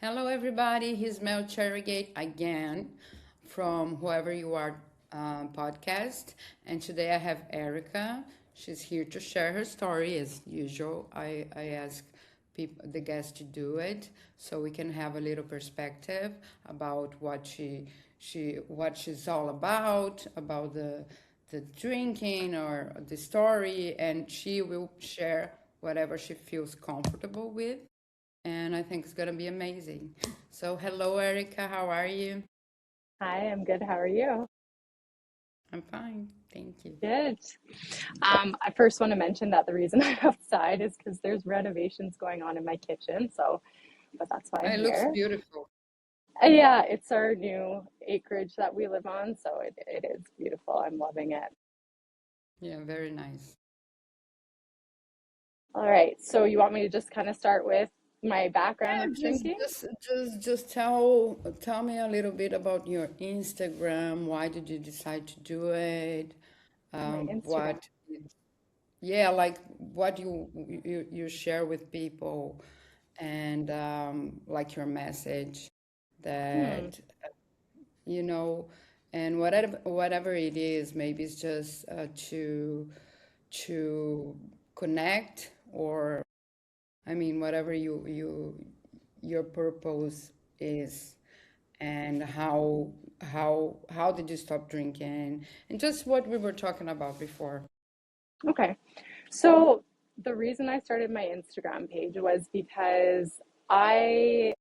Hello, everybody. Here's Mel Cherrygate again from Whoever You Are podcast. And today I have Erica. She's here to share her story as usual. I ask people, the guests to do it so we can have a little perspective about what she's all about the drinking or the story, and she will share whatever she feels comfortable with, and I think it's gonna be amazing. So, hello, Erica. How are you? Hi, I'm good. How are you? I'm fine, thank you. Good. I first want to mention that the reason I'm outside is because there's renovations going on in my kitchen. But that's why I'm It looks here. beautiful. Yeah, it's our new acreage that we live on, so it is beautiful. I'm loving it. Yeah, very nice. All right, so you want me to just kind of start with my background Yeah, with drinking? just tell me a little bit about your Instagram. Why did you decide to do it? My Instagram. What? Yeah, like what you share with people, and like your message Hmm. that you know, and whatever it is, maybe it's just to connect, or I mean, whatever your purpose is, and how did you stop drinking, and just what we were talking about before. Okay. So the reason I started my Instagram page was because I,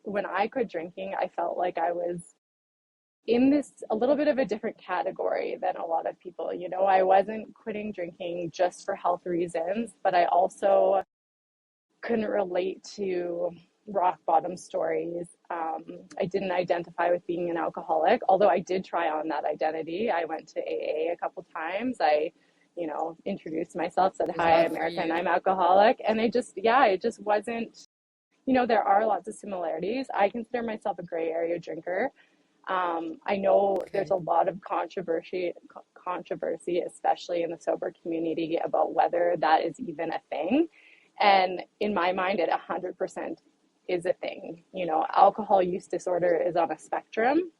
when I quit drinking, I felt like I was in this a little bit of a different category than a lot of people. I wasn't quitting drinking just for health reasons, but I also couldn't relate to rock bottom stories. I didn't identify with being an alcoholic, although I did try on that identity. I went to AA a couple times. Introduced myself, said, It's "Hi, not I'm for Erica and you. I'm alcoholic." And it just wasn't, there are lots of similarities. I consider myself a gray area drinker. I know there's Okay. a lot of controversy, especially in the sober community, about whether that is even a thing. And in my mind, it 100% is a thing. Alcohol use disorder is on a spectrum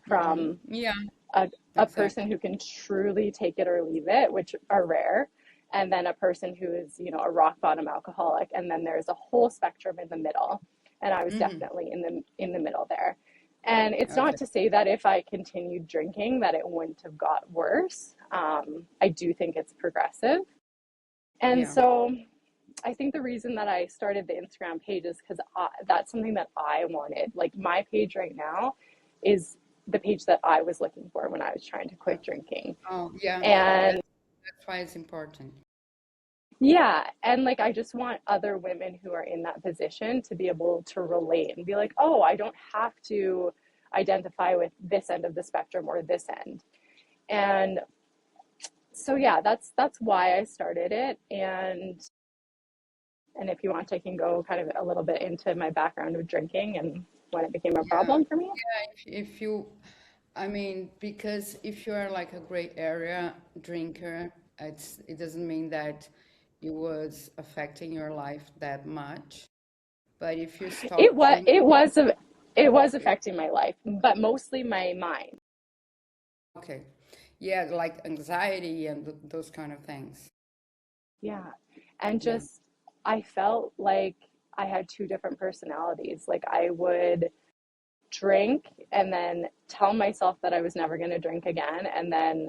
from Yeah, a person exactly. who can truly take it or leave it, which are rare, and then a person who is, a rock bottom alcoholic, and then there's a whole spectrum in the middle. And I was definitely in the middle there. And it's not Okay. to say that if I continued drinking that it wouldn't have got worse. I do think it's progressive. And Yeah. so I think the reason that I started the Instagram page is because that's something that I wanted. Like, my page right now is the page that I was looking for when I was trying to quit drinking. Oh, yeah. And That's why it's important. yeah, and like, I just want other women who are in that position to be able to relate and be like, oh, I don't have to identify with this end of the spectrum or this end. And so yeah, that's why I started it. And if you want, I can go kind of a little bit into my background with drinking and when it became a Yeah. problem for me. If you, I mean, because if you are like a gray area drinker, it doesn't mean that it was affecting your life that much. But if you It stop was drinking, it was it was it, affecting my life, but mostly my mind. okay, yeah, like anxiety and those kind of things. Yeah. And Yeah. just, I felt like I had two different personalities. Like, I would drink and then tell myself that I was never going to drink again. And then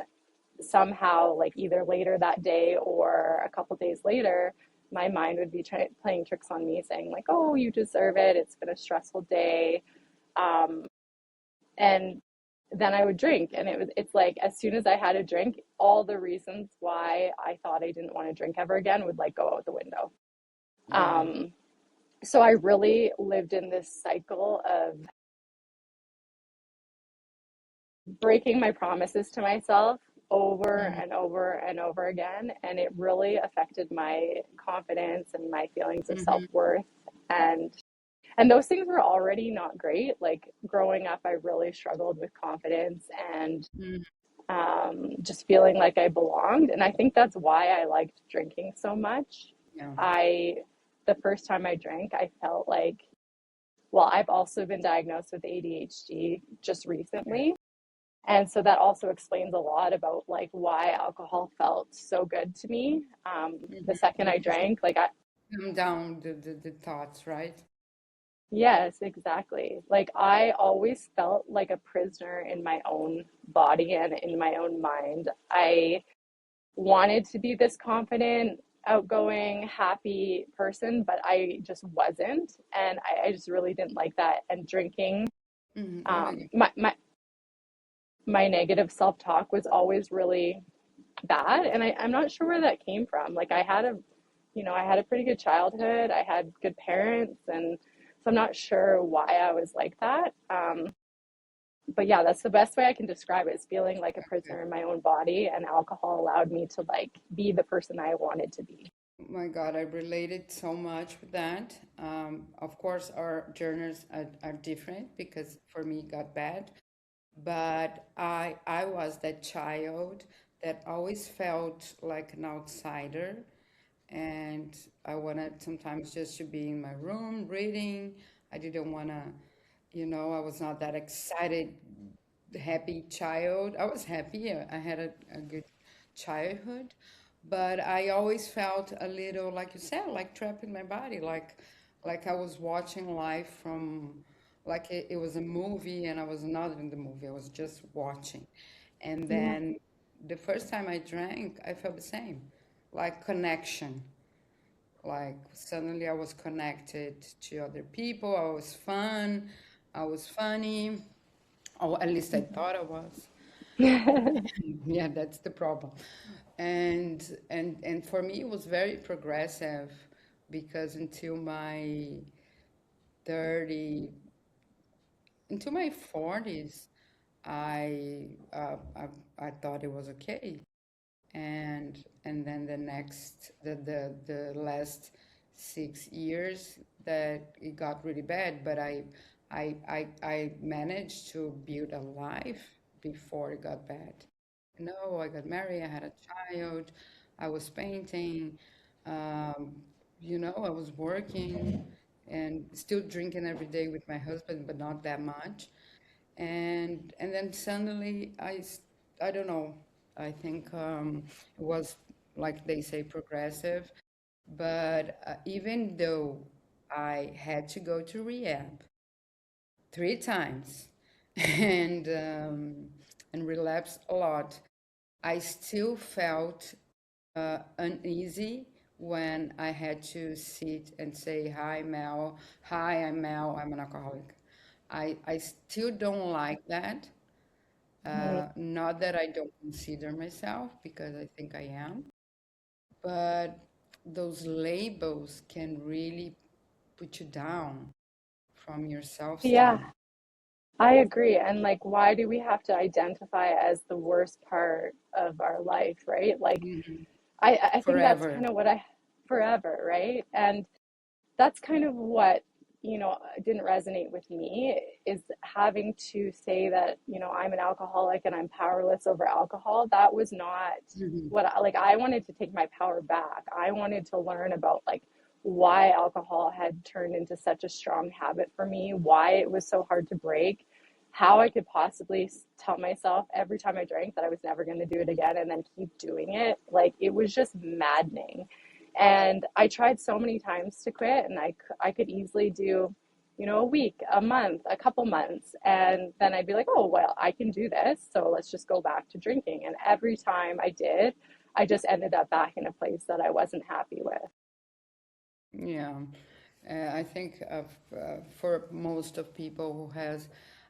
somehow, like, either later that day or a couple days later, my mind would be playing tricks on me, saying, like, oh, you deserve it. It's been a stressful day. Um, and then I would drink. And it's like, as soon as I had a drink, all the reasons why I thought I didn't want to drink ever again would, like, go out the window. Yeah. Um, so I really lived in this cycle of breaking my promises to myself over Mhm. and over and over again. And it really affected my confidence and my feelings of Mhm. self-worth. And and those things were already not great. Like, growing up, I really struggled with confidence and Mhm. just feeling like I belonged. And I think that's why I liked drinking so much. Yeah. I The first time I drank, I felt like well, I've also been diagnosed with ADHD just recently. And so that also explains a lot about like why alcohol felt so good to me. The second I Because drank, like I, calm down the thoughts, right? yes, exactly. Like I always felt like a prisoner in my own body and in my own mind. I wanted to be this confident, outgoing, happy person, but I just wasn't. And I just really didn't like that. And drinking, Oh my um, God. my, my, my negative self-talk was always really bad. And I'm not sure where that came from. Like I had a pretty good childhood. I had good parents. And so I'm not sure why I was like that. But yeah, that's the best way I can describe it is feeling like a Okay. prisoner in my own body, and alcohol allowed me to like be the person I wanted to be. My God, I related so much with that. Of course, our journeys are different because for me it got bad, but I was that child that always felt like an outsider, and I wanted sometimes just to be in my room reading. I didn't want to, I was not that excited, happy child. I was happy. I had a good childhood, but I always felt a little, like you said, like trapped in my body, like I was watching life from, like it was a movie and I was not in the movie. I was just watching. And Yeah. then the first time I drank, I felt the same, like connection. Like suddenly I was connected to other people. I was fun. I was funny. Or at least I thought I was. Yeah, that's the problem. And for me it was very progressive because 30 into my 40s I I thought it was okay. And then the last 6 years that it got really bad, but I managed to build a life before it got bad. No, I got married, I had a child, I was painting, um, I was working and still drinking every day with my husband, but not that much. And then suddenly I don't know. I think it was like they say progressive, but even though I had to go to rehab 3 times and relapsed a lot, I still felt uneasy when I had to sit and say, "Hi, Mel. Hi, I'm Mel. I'm an alcoholic." I still don't like that. Not that I don't consider myself, because I think I am, but those labels can really put you down from your Yeah, self-esteem. I agree. And like, why do we have to identify as the worst part of our life, right? Like, Mhm. I think that's Forever. kind of what I forever, right? And that's kind of what, didn't resonate with me is having to say that, I'm an alcoholic and I'm powerless over alcohol. That was not Mhm. what I wanted to take my power back. I wanted to learn about like why alcohol had turned into such a strong habit for me, why it was so hard to break, how I could possibly tell myself every time I drank that I was never going to do it again and then keep doing it. Like it was just maddening. And I tried so many times to quit, and I could easily do, a week, a month, a couple months. And then I'd be like, oh, well, I can do this. So let's just go back to drinking. And every time I did, I just ended up back in a place that I wasn't happy with. Yeah. I think for most of people who has,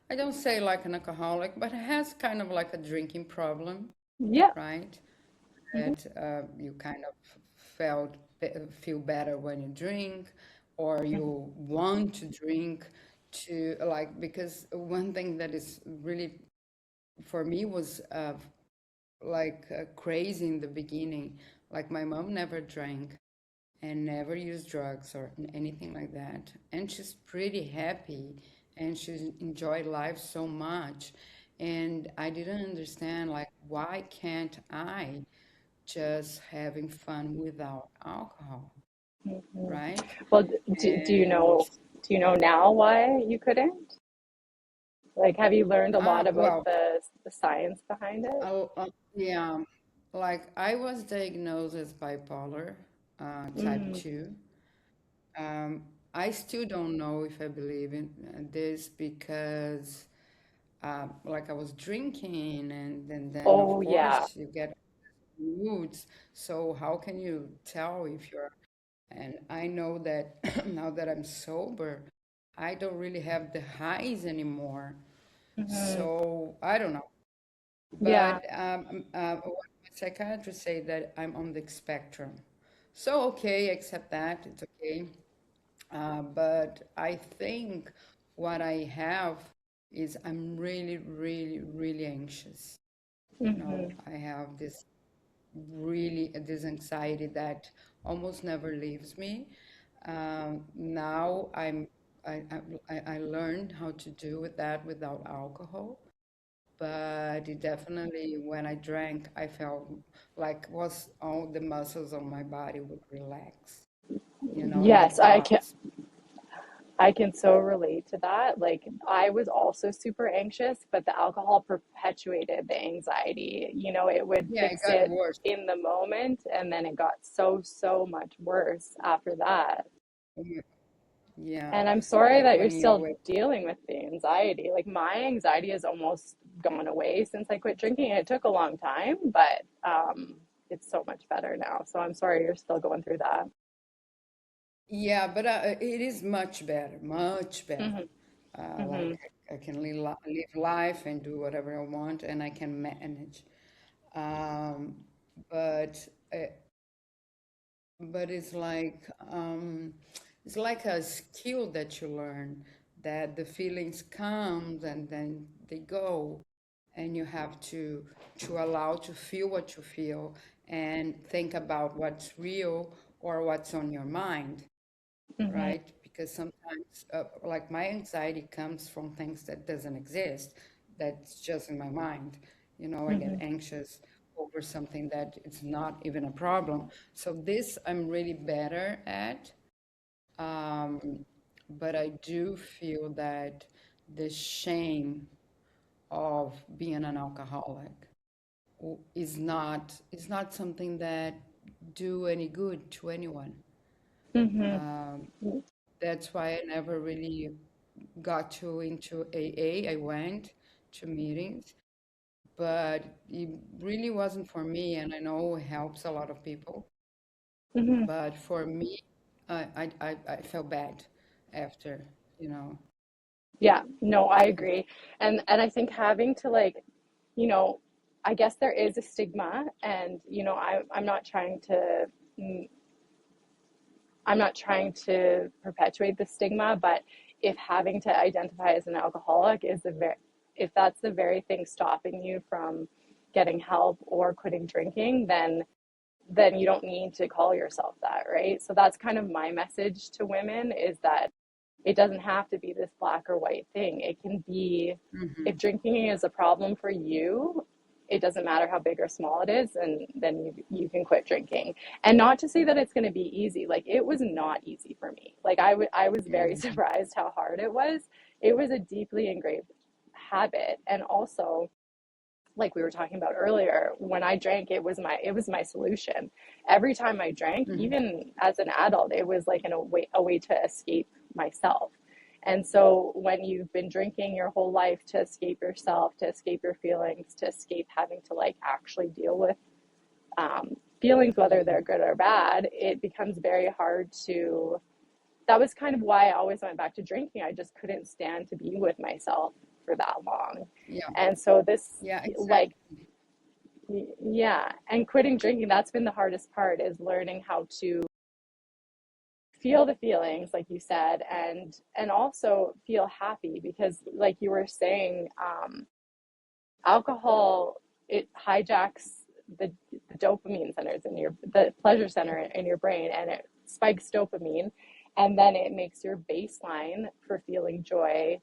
I don't say like an alcoholic, but has kind of like a drinking problem, Yeah. right? Mm-hmm. That you kind of feel better when you drink, or you want to drink to like, because one thing that is really for me was like crazy in the beginning. Like my mom never drank and never used drugs or anything like that, and she's pretty happy and she enjoyed life so much, and I didn't understand like why can't I just having fun without alcohol, Mm-hmm. right? Well, do you And know? Do you know now why you couldn't? Like, have you learned a lot about Well, the science behind it? yeah, like I was diagnosed as bipolar, type Mm. 2. Um, I still don't know if I believe in this because, like, I was drinking, and then of Oh, yeah. course you get moods. So how can you tell if you're? And I know that now that I'm sober, I don't really have the highs anymore. Hmm. So I don't know. Yeah. But what my psychiatrist say that I'm on the spectrum. So okay, accept that. It's okay. But I think what I have is I'm really, really, really anxious. You know, Hmm. I have this anxiety that almost never leaves me. Now I learned how to deal with that without alcohol, but it definitely when I drank, I felt like was all the muscles on my body would relax. You know, my Yes, thoughts. I can so relate to that. Like, I was also super anxious, but the alcohol perpetuated the anxiety. It would Yeah, it fix got it worse. in the moment, and then it got so, so much worse after that. Yeah, And I'm sorry like that you're when you still wake. dealing with the anxiety. Like, my anxiety has almost gone away since I quit drinking. It took a long time, but it's so much better now. So I'm sorry you're still going through that. Yeah, but it is much better, much better. Hmm. Like Hmm. I can live life and do whatever I want, and I can manage. Um, but uh, but it's like a skill that you learn that the feelings come and then they go, and you have to allow to feel what you feel and think about what's real or what's on your mind, Hmm. right? Because sometimes, like my anxiety comes from things that doesn't exist, that's just in my mind. You know, I get Hmm. anxious over something that it's not even a problem. So this I'm really better at, um, but I do feel that the shame of being an alcoholic is not something that do any good to anyone. Hmm. Um, that's why I never really got to into AA. I went to meetings, but it really wasn't for me, and I know it helps a lot of people. Hmm. But for me, I felt bad after, you know. Yeah, no, I agree. And I think having to, like, you know, I guess there is a stigma, and I'm not trying to mm, I'm not trying to perpetuate the stigma, but if having to identify as an alcoholic is if that's the very thing stopping you from getting help or quitting drinking, then you don't need to call yourself that, right? So that's kind of my message to women, is that it doesn't have to be this black or white thing. It can be, Hmm. if drinking is a problem for you, it doesn't matter how big or small it is, and then you can quit drinking. And not to say that it's going to be easy. Like, it was not easy for me. Like, I was very Hmm. surprised how hard it was. It was a deeply engraved habit. And also, like we were talking about earlier, when I drank, it was my solution. Every time I drank, Hmm. even as an adult, it was like a way to escape myself. And so when you've been drinking your whole life to escape yourself, to escape your feelings, to escape having to like actually deal with feelings, whether they're good or bad, it becomes very hard to. That was kind of why I always went back to drinking. I just couldn't stand to be with myself for that long. Yeah, And so this, yeah, like, exactly. yeah, and quitting drinking, that's been the hardest part, is learning how to feel the feelings, like you said, and also feel happy, because like you were saying, alcohol, it hijacks the dopamine centers in the pleasure center in your brain, and it spikes dopamine, and then it makes your baseline for feeling joy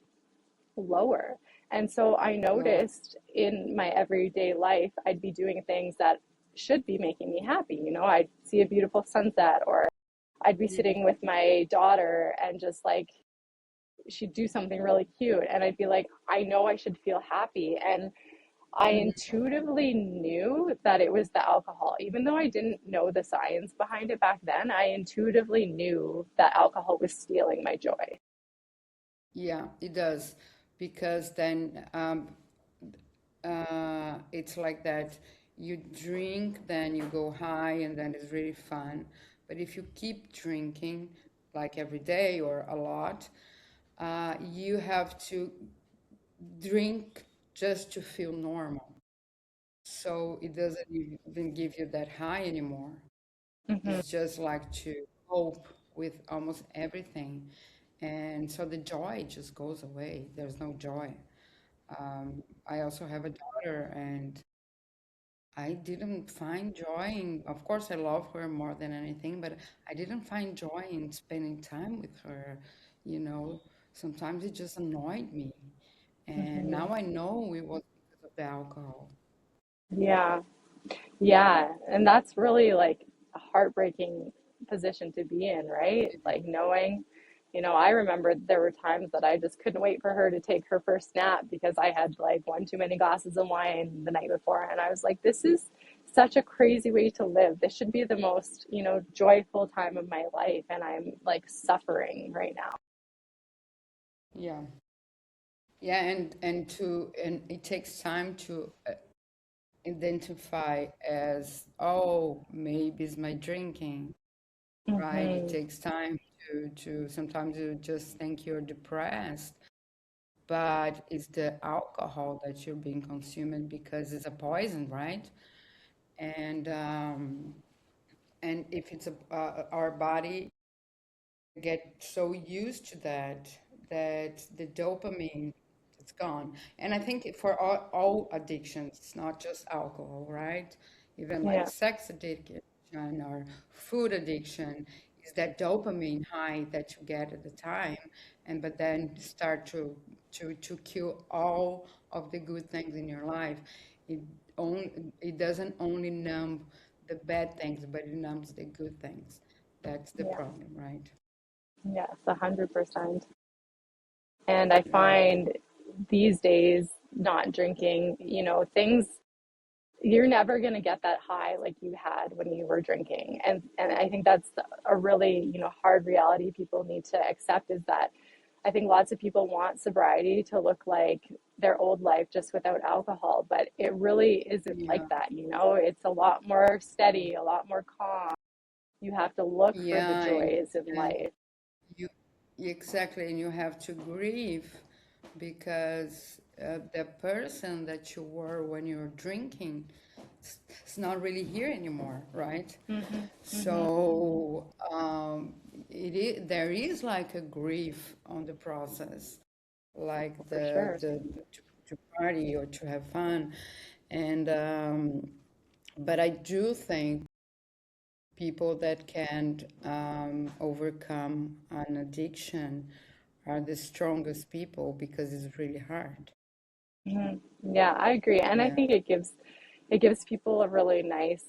lower. And so I Lower. noticed in my everyday life, I'd be doing things that should be making me happy. I'd see a beautiful sunset, or I'd be Mhm. sitting with my daughter and just like she'd do something really cute, and I'd be like, I know I should feel happy. And I Mhm. intuitively knew that it was the alcohol. Even though I didn't know the science behind it back then, I intuitively knew that alcohol was stealing my joy. Yeah, it does. Because then it's like that. You drink, then you go high, and then it's really fun. But if you keep drinking, like every day or a lot, you have to drink just to feel normal. So it doesn't even give you that high anymore. Hmm. It's just like to cope with almost everything. And so the joy just goes away. There's no joy. I also have a daughter, and I didn't find joy in, of course, I love her more than anything, but I didn't find joy in spending time with her. You know, sometimes it just annoyed me. And Hmm. now I know it was because of the alcohol. Yeah. Yeah. And that's really like a heartbreaking position to be in, right? Like knowing, I remember there were times that I just couldn't wait for her to take her first nap because I had like one too many glasses of wine the night before. And I was like, this is such a crazy way to live. This should be the most, joyful time of my life. And I'm like suffering right now. Yeah. Yeah, and it takes time to identify as, oh, maybe it's my drinking, right? It Hmm. takes time to sometimes you just think you're depressed, but it's the alcohol that you're being consumed because it's a poison, right? And and if it's our body get so used to that the dopamine is gone. And I think for all addictions, it's not just alcohol, right? Even like Yeah. sex addiction or food addiction is that dopamine high that you get at the time, and but then start to kill all of the good things in your life. It it doesn't only numb the bad things, but it numbs the good things. That's the Yeah. problem, right? Yes, 100%. And I Yeah. find these days not drinking, things you're never going to get that high like you had when you were drinking. And I think that's a really, hard reality people need to accept is that I think lots of people want sobriety to look like their old life just without alcohol, but it really isn't Yeah, like that, It's a lot more steady, a lot more calm. You have to look for the yeah, joys in and life. you exactly, and you have to grieve because the person that you were when you were drinking is not really here anymore, right? Hmm. Hmm. So there is like a grief on the process, like For sure. to party or to have fun, and but I do think people that can overcome an addiction are the strongest people because it's really hard. Hmm. Yeah, I agree. And I Yeah. think it gives people a really nice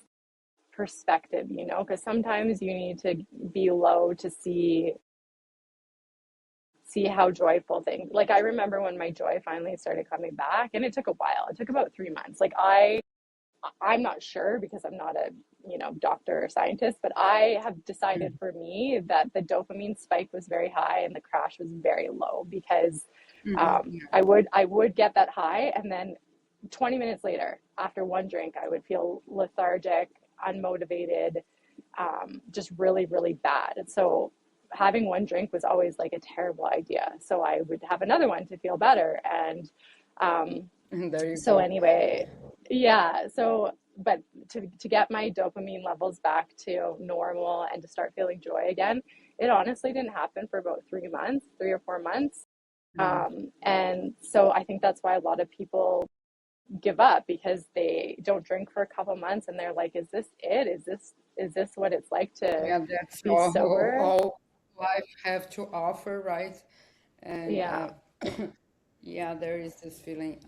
perspective, because sometimes you need to be low to see how joyful things. Like I remember when my joy finally started coming back, and it took a while. It took about 3 months. Like I'm not sure because I'm not a doctor or scientist, but I have decided for me that the dopamine spike was very high and the crash was very low because Mhm. I would get that high, and then 20 minutes later, after one drink, I would feel lethargic, unmotivated, just really, really bad. And so having one drink was always like a terrible idea. So I would have another one to feel better. And um, And there you so go. anyway, yeah. So, but to get my dopamine levels back to normal and to start feeling joy again, it honestly didn't happen for about 3 months, 3 or 4 months. Yeah. And so I think that's why a lot of people give up because they don't drink for a couple months and they're like, is this it? Is this what it's like to Yeah, that's be sober? all life have to offer, right? And Yeah. yeah, there is this feeling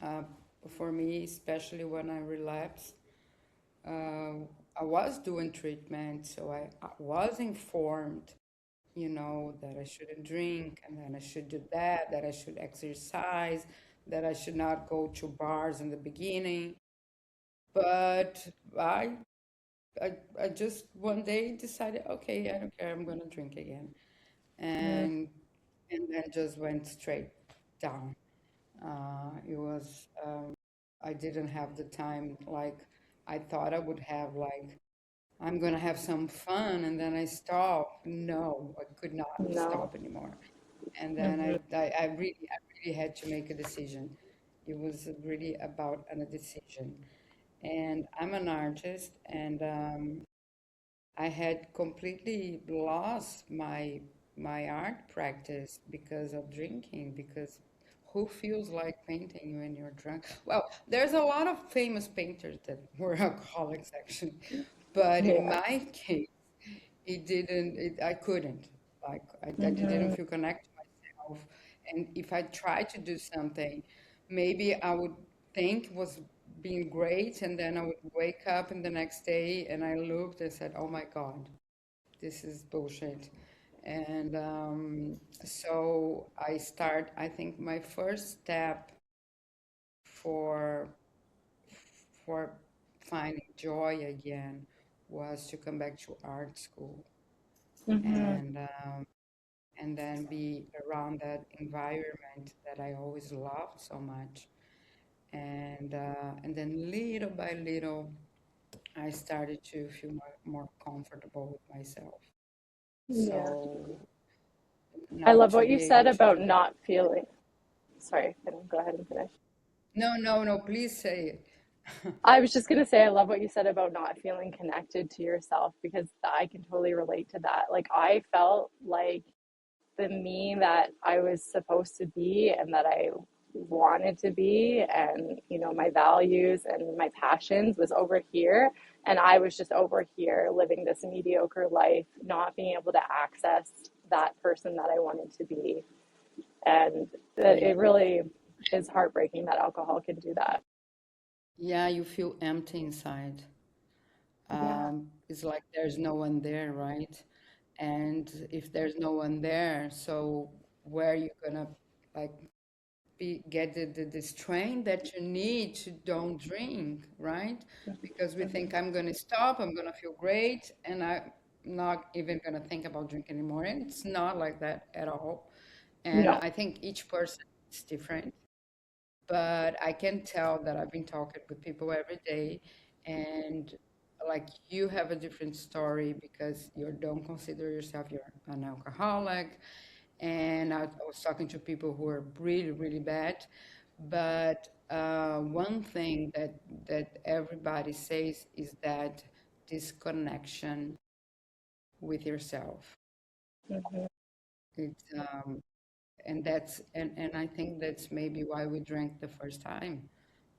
for me, especially when I relapsed. Uh, I was doing treatment, so I was informed that I shouldn't drink, and then I should do that I should exercise, that I should not go to bars in the beginning. But I, I just one day decided, okay, I don't care, I'm gonna drink again, Mm, and then just went straight down. It was I didn't have the time like I thought I would have. Like I'm gonna have some fun, and then I stop. No, I could not no. stop anymore. And then Hmm. I really had to make a decision. It was really about a decision. And I'm an artist, and I had completely lost my art practice because of drinking. Because who feels like painting when you're drunk? Well, there's a lot of famous painters that were alcoholics, actually, but in Yeah. my case, it didn't. I couldn't. Like I didn't Hmm. feel connected to myself. And if I tried to do something, maybe I would think it was being great, and then I would wake up in the next day and I looked and said, "Oh my God, this is bullshit." And so I think my first step for for finding joy again was to come back to art school, Hmm. and then be around that environment that I always loved so much. And then little by little, I started to feel more comfortable with myself. Yeah. So I now love to what you be said able to about do that. not feeling. Sorry, go ahead and finish. No, no, no, please say it. I was just gonna say I love what you said about not feeling connected to yourself because I can totally relate to that. Like I felt like the me that I was supposed to be and that I wanted to be, and my values and my passions was over here, and I was just over here living this mediocre life, not being able to access that person that I wanted to be. And Yeah, it really is heartbreaking that alcohol can do that. yeah, you feel empty inside. Yeah. It's like there's no one there, right? And if there's no one there, so where are you gonna like get the strength that you need to don't drink, right? Because we think I'm gonna stop, I'm gonna feel great, and I'm not even gonna think about drink anymore. And it's not like that at all. And No. I think each person is different, but I can tell that I've been talking with people every day, and like you have a different story because you don't consider yourself you're an alcoholic, and I was talking to people who are really really bad, but one thing that everybody says is that disconnection with yourself. Hmm. It's and I think that's maybe why we drank the first time,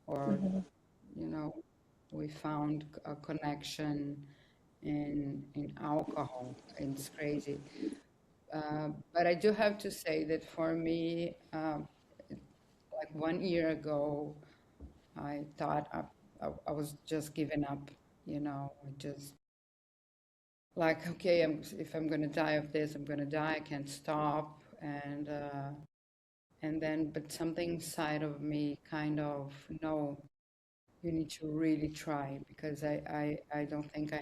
or Hmm. you know, we found a connection in alcohol. It's crazy. But I do have to say that for me, like 1 year ago, I thought I was just giving up, just like, okay, if I'm gonna die of this, I'm gonna die. I can't stop. And then, but something inside of me kind of, no, you need to really try because I don't think I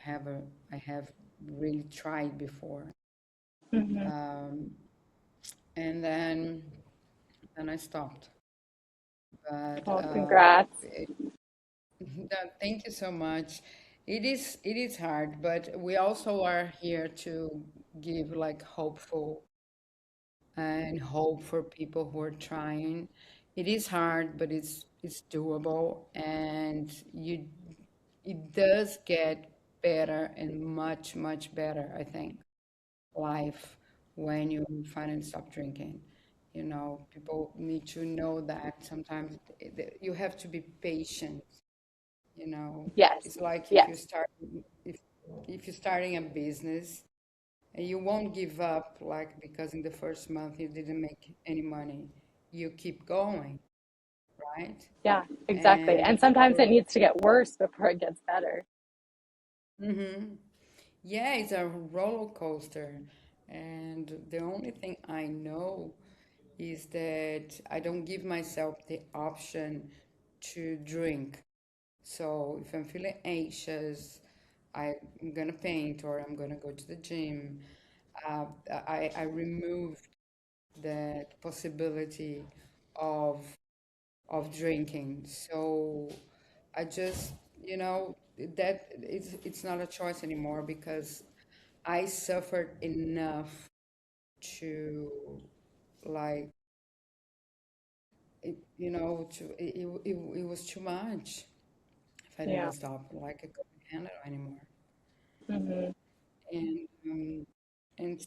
have really tried before. Hmm. Um, and then I stopped. But Well, congrats. thank you so much. It is hard, but we also are here to give like hopeful and hope for people who are trying. It is hard, but it's doable, and it does get better and much much better, I think, life when you finally stop drinking. People need to know that sometimes you have to be patient. Yes. It's like Yes. if if you're starting a business, and you won't give up like because in the first month you didn't make any money. You keep going, right? Yeah, exactly. And And sometimes it needs to get worse before it gets better. hmm yeah, it's a roller coaster. And the only thing I know is that I don't give myself the option to drink. So if I'm feeling anxious, I'm gonna paint or I'm gonna go to the gym. Uh, I removed that possibility of drinking. So I just, that it's not a choice anymore because I suffered enough to like it was too much if I Yeah. didn't stop. Like I couldn't handle it anymore. Hmm. And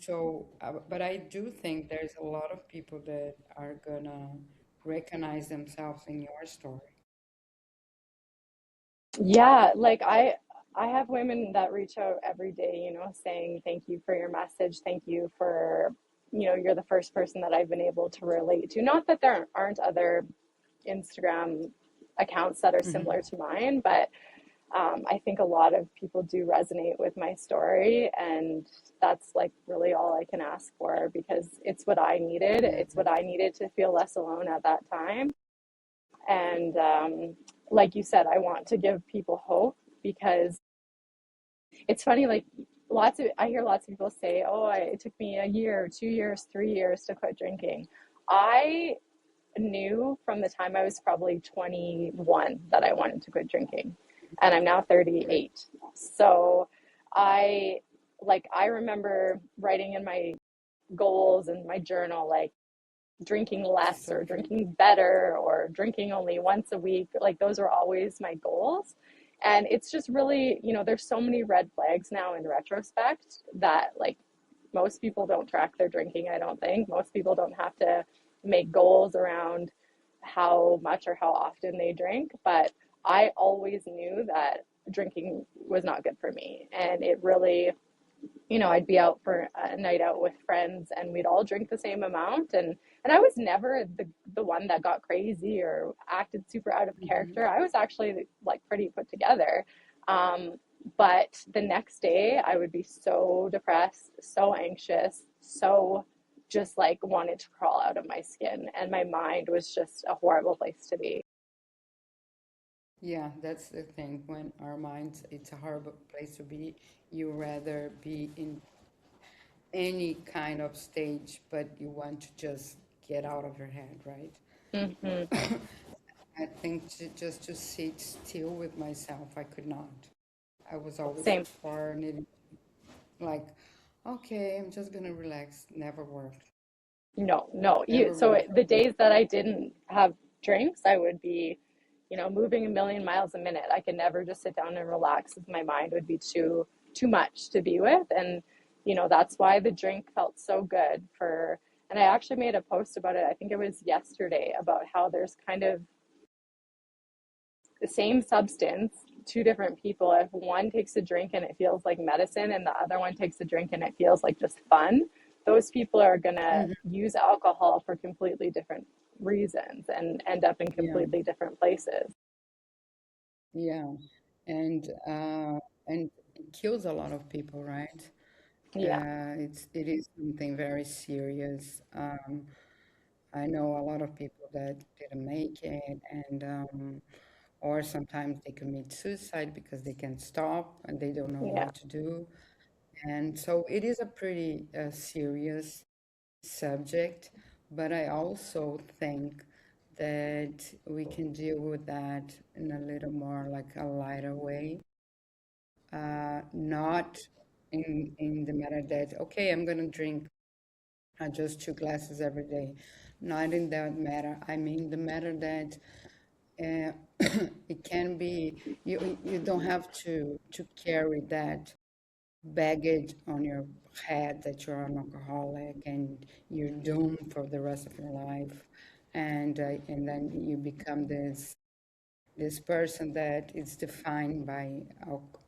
but I do think there's a lot of people that are gonna recognize themselves in your story. Yeah, like I have women that reach out every day, saying thank you for your message, thank you for, you're the first person that I've been able to relate to. Not that there aren't other Instagram accounts that are Hmm. similar to mine, but I think a lot of people do resonate with my story, and that's like really all I can ask for because it's what I needed. Yeah, It's what I needed to feel less alone at that time. And like you said, I want to give people hope because it's funny, like I hear lots of people say, "Oh, it took me a year, 2 years, 3 years to quit drinking." I knew from the time I was probably 21 that I wanted to quit drinking, and I'm now great. 38. So I I remember writing in my goals and my journal like drinking To less or stop drinking. drinking better or drinking only once a week. Like those are always my goals. And it's just really, there's so many red flags now in retrospect that like most people don't track their drinking, I don't think. Most people don't have to make goals around how much or how often they drink. But I always knew that drinking was not good for me. And it really, I'd be out for a night out with friends and we'd all drink the same amount, and I was never the one that got crazy or acted super out of Hmm. character. I was actually like pretty put together. Um, but the next day I would be so depressed, so anxious, so just like wanted to crawl out of my skin, and my mind was just a horrible place to be. Yeah, that's the thing. When our minds, it's a horrible place to be. You rather be in any kind of stage, but you want to just get out of your head, right? Hmm. I think just to sit still with myself, I could not. I was always Same. far needing, like, okay, I'm just gonna relax. Never worked. No, no. Never So worked for the me. days that I didn't have drinks, I would be, moving a million miles a minute. I could never just sit down and relax. My mind would be too much to be with, and that's why the drink felt so good for. And I actually made a post about it. I think it was yesterday about how there's kind of the same substance, two different people. If one takes a drink and it feels like medicine, and the other one takes a drink and it feels like just fun, those people are going to Hmm. use alcohol for completely different reasons and end up in Yeah, completely different places. yeah, and it kills a lot of people, right? Yeah. It is something very serious. I know a lot of people that didn't make it, and or sometimes they commit suicide because they can't stop and they don't know Yeah. what to do. And so it is a pretty serious subject, but I also think that we can deal with that in a little more like a lighter way, not in the matter that okay, I'm gonna drink just 2 glasses every day. Not in that matter. I mean the matter that uh, it can be you don't have to carry that baggage on your head that you're an alcoholic and you're doomed for the rest of your life, and then you become this person that is defined by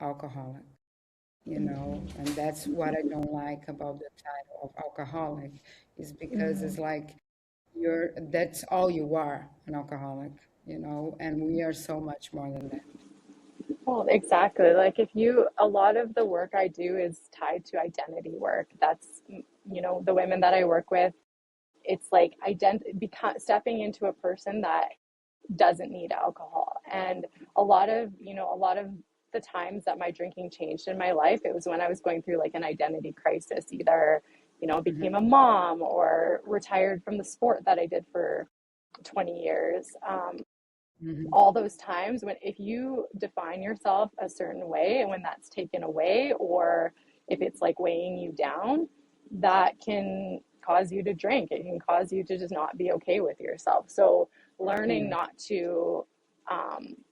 alcoholic, and that's what I don't like about the title of alcoholic, is because it's Mm-hmm. like that's all you are, an alcoholic, and we are so much more than that. Well, exactly. Like if you, a lot of the work I do is tied to identity work. That's, the women that I work with, it's like stepping into a person that doesn't need alcohol. And a lot of the times that my drinking changed in my life, it was when I was going through like an identity crisis, either, became a Hmm. mom or retired from the sport that I did for 20 years. Hmm. All those times when if you define yourself a certain way and when that's taken away, or if it's like weighing you down, that can cause you to drink. It can cause you to just not be okay with yourself. So learning Yeah. not to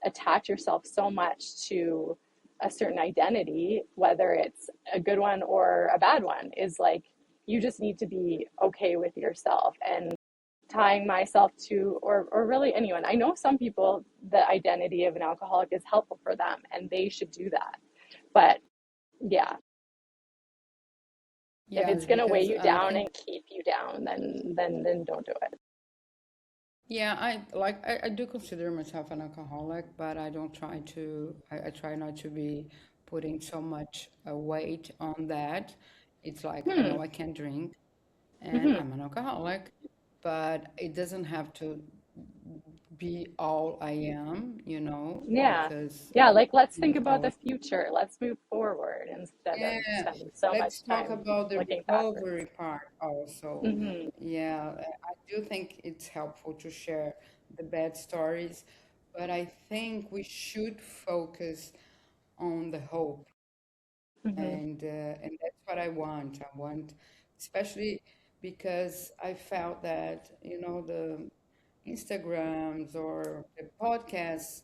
attach yourself so much to a certain identity, whether it's a good one or a bad one, is like you just need to be okay with yourself. And tying myself to, or really anyone. I know some people, the identity of an alcoholic is helpful for them and they should do that. But yeah, if it's Yes, going to weigh because you I down think, and keep you down, then don't do it. yeah, I do consider myself an alcoholic, but I don't try to, I try not to be putting so much weight on that. It's like I Hmm. know I can't drink and Mm-hmm. I'm an alcoholic, but it doesn't have to be all I am, Yeah. because Yeah, like let's think you about the know, future. Let's move forward instead of yeah, spending so let's much talk time about the looking backwards. recovery part also. Mm-hmm. Yeah, I do think it's helpful to share the bad stories, but I think we should focus on the hope, Mm-hmm. and that's what I want. I want, especially because I felt that, the Instagrams or the podcasts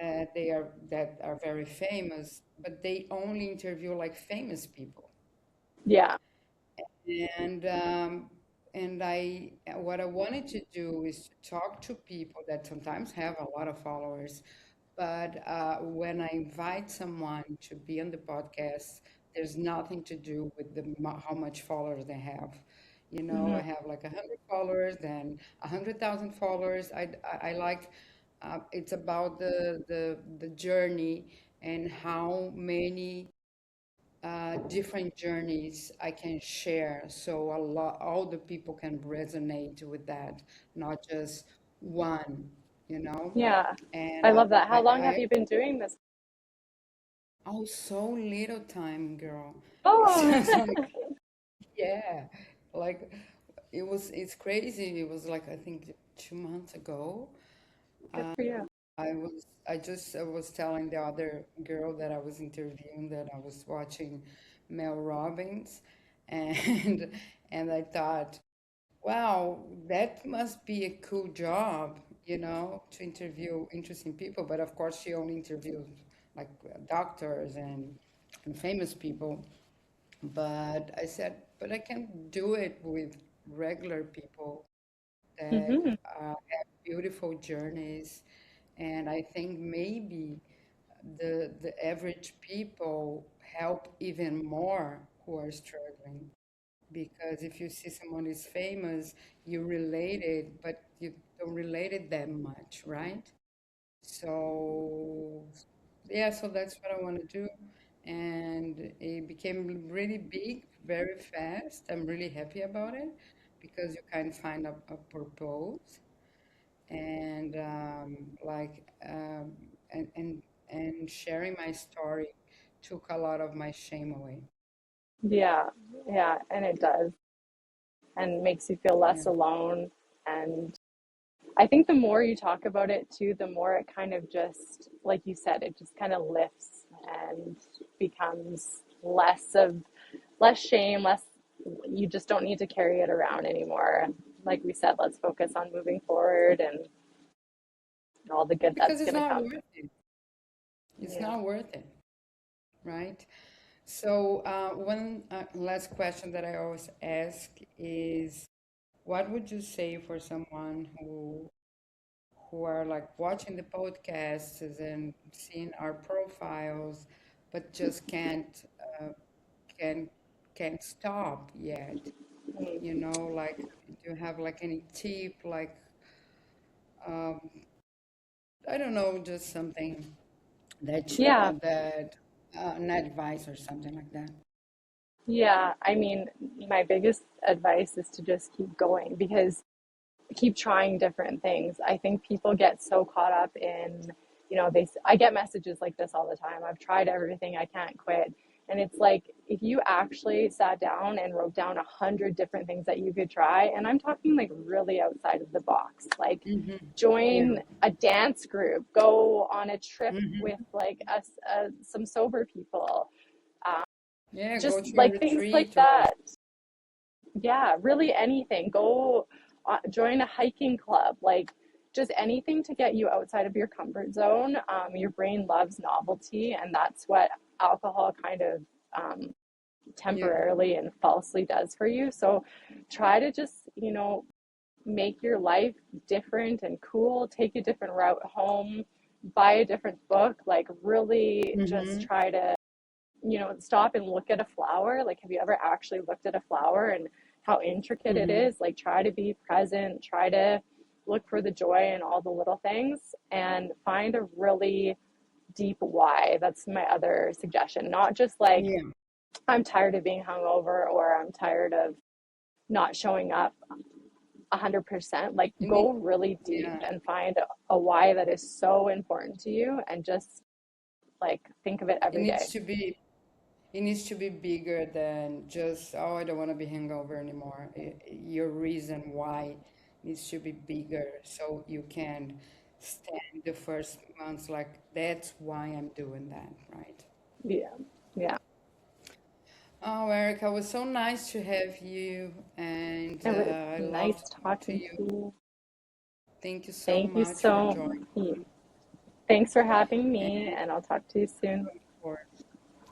that are very famous, but they only interview like famous people. Yeah. And what I wanted to do is to talk to people that sometimes have a lot of followers, but when I invite someone to be on the podcast, there's nothing to do with how much followers they have. Mm-hmm. I have like 100 followers, then 100,000 followers. I like it's about the journey and how many different journeys I can share, so all the people can resonate with that, not just one, you know. Yeah. And I love that. How long have I you been doing this? oh, so little time, girl. It's Oh, just like, yeah, like it's crazy. It was like I think 2 months ago. good for you. I was telling the other girl that I was interviewing that I was watching Mel Robbins, and and I thought, wow, that must be a cool job, to interview interesting people. But of course, she only interviewed like doctors and famous people. But I said, but I can do it with regular people that Mm-hmm. have beautiful journeys. And I think maybe the average people help even more who are struggling. Because if you see someone is famous, you relate it, but you don't relate it that much, right? So, yeah, so that's what I want to do. And it became really big very fast. I'm really happy about it because you can find a purpose and and sharing my story took a lot of my shame away. Yeah, yeah, and it does, and makes you feel Yeah. less alone. And I think the more you talk about it too, the more it kind of just, like you said, it just kind of lifts and becomes less shame, less, you just don't need to carry it around anymore. And like we said, let's focus on moving forward and all the good Because that's it's going to not come. worth it. It's Yeah. not worth it, right? So, one last question that I always ask is, what would you say for someone who are like watching the podcasts and seeing our profiles, but just uh, can can't stop yet? Like, do you have like any tip, like, um, I don't know, just something Yeah, that an advice or something like that. yeah. I mean, my biggest advice is to just keep going because keep trying different things. I think people get so caught up in, I get messages like this all the time. I've tried everything, I can't quit. And it's like if you actually sat down and wrote down 100 different things that you could try, and I'm talking like really outside of the box, like Hmm. join Yeah. a dance group, go on a trip Hmm. with like some sober people, um, Yeah, go just to a like things like retreat or that. Yeah, really anything. Go join a hiking club, like just anything to get you outside of your comfort zone. Your brain loves novelty, and that's what alcohol kind of um, yeah. temporarily and falsely does for you. So try to just, make your life different and cool, take a different route home, buy a different book, like really just Hmm. try to stop and look at a flower. Like, have you ever actually looked at a flower and how intricate it Hmm. is? Like, try to be present, try to look for the joy in all the little things, and find a really deep why. That's my other suggestion. Not just like, Yeah. I'm tired of being hungover or I'm tired of not showing up 100%. Like, You need, go really deep yeah. and find a why that is so important to you and just like think of it It every needs day. to be it needs to be bigger than just, oh, I don't want to be hangover anymore. Your reason why needs to be bigger so you can stand the first months like that's why I'm doing that, right? Yeah. Yeah. Oh, Erica, it was so nice to have you, and It was I love nice to talk to talking you. to you. Thank you so Thank you much for so joining much. Thanks for having and me, and I'll talk to you soon. for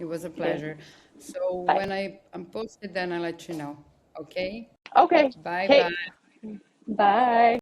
it was a Okay, pleasure. So bye. when I'm posted, then I'll let you know. Okay? Okay, Bye okay, bye. bye.